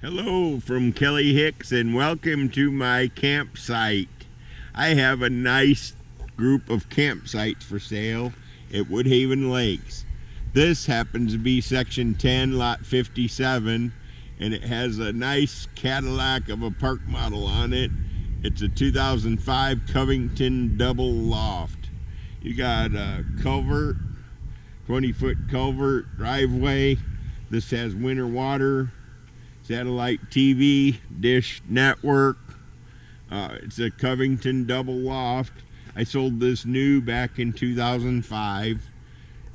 Hello from Kelly Hicks and welcome to my campsite. I have a nice group of campsites for sale at Woodhaven Lakes. This happens to be section 10 lot 57 and it has a nice Cadillac of a park model on it. It's a 2005 Covington double loft. You got a culvert, 20-foot culvert driveway. This has winter water, satellite TV, dish network. It's a Covington double loft. I sold this new back in 2005.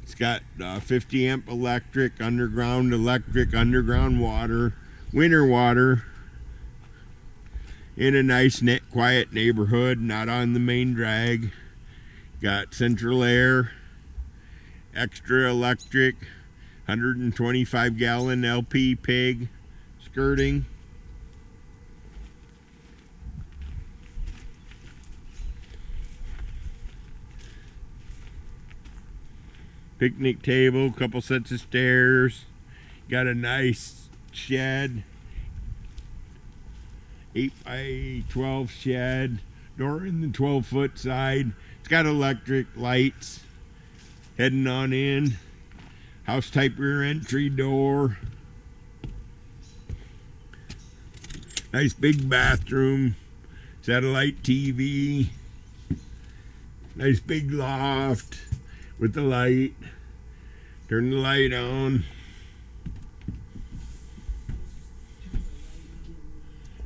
It's got 50 amp electric, underground water, winter water, in a nice quiet neighborhood, not on the main drag. Got central air, extra electric, 125 gallon LP pig skirting. Picnic table, couple sets of stairs. Got a nice shed, 8 by 12 shed, door in the 12-foot side. It's got electric lights heading on in. House type rear entry door. Nice big bathroom, satellite TV. Nice big loft with the light. Turn the light on.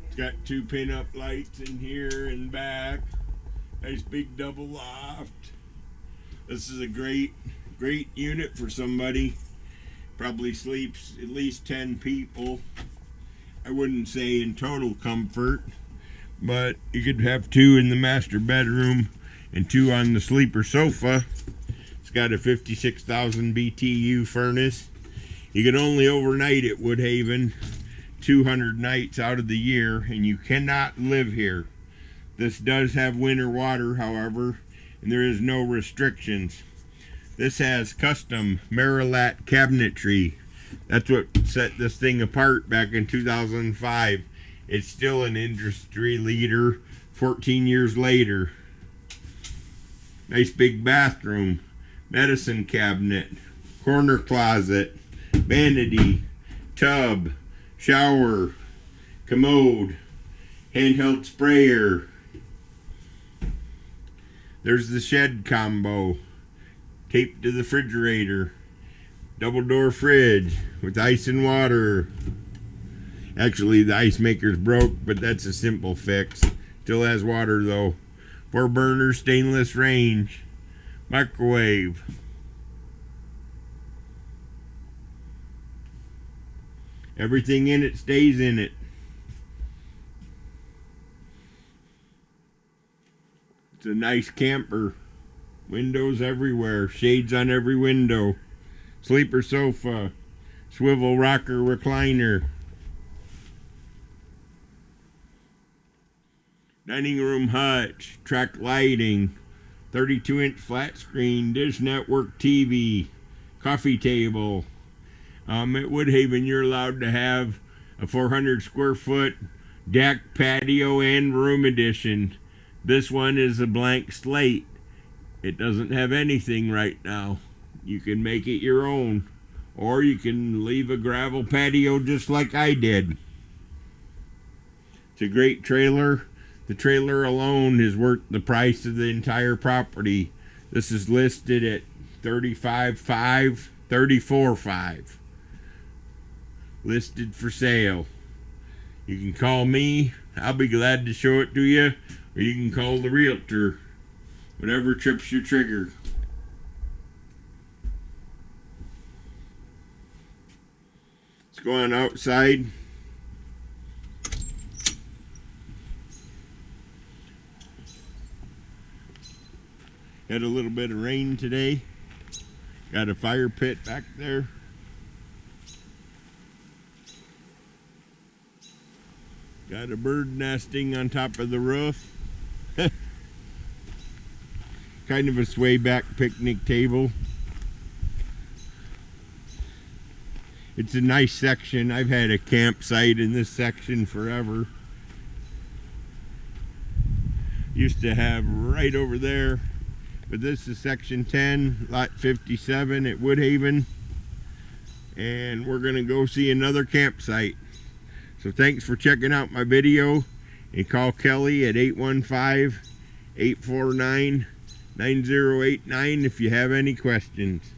It's got 2 pin-up lights in here and back. Nice big double loft. This is a great unit for somebody. Probably sleeps at least 10 people. I wouldn't say in total comfort, but you could have 2 in the master bedroom and 2 on the sleeper sofa. It's got a 56,000 BTU furnace. You can only overnight at Woodhaven 200 nights out of the year, and you cannot live here. This does have winter water, however, and there is no restrictions. This has custom Marilat cabinetry. That's what set this thing apart back in 2005. It's still an industry leader 14 years later. Nice big bathroom, medicine cabinet, corner closet, vanity, tub, shower, commode, handheld sprayer. There's the shed combo, taped to the refrigerator. Double door fridge with ice and water. Actually, the ice maker's broke, but that's a simple fix. Still has water though. 4 burner stainless range. Microwave. Everything in it stays in it. It's a nice camper. Windows everywhere. Shades on every window. Sleeper sofa, swivel rocker recliner, dining room hutch, track lighting, 32-inch flat screen, dish network TV, coffee table. At Woodhaven, you're allowed to have a 400 square foot deck, patio, and room addition. This one is a blank slate. It doesn't have anything right now. You can make it your own, or you can leave a gravel patio just like I did. It's a great trailer. The trailer alone is worth the price of the entire property. This is listed at $35,500, $34,500. Listed for sale. You can call me. I'll be glad to show it to you, or you can call the realtor. Whatever trips your trigger. Go on outside. Had a little bit of rain today. Got a fire pit back there. Got a bird nesting on top of the roof. Kind of a sway back picnic table. It's a nice section. I've had a campsite in this section forever. Used to have right over there, but this is section 10, lot 57 at Woodhaven, and we're gonna go see another campsite. So thanks for checking out my video, and call Kelly at 815-849-9089 if you have any questions.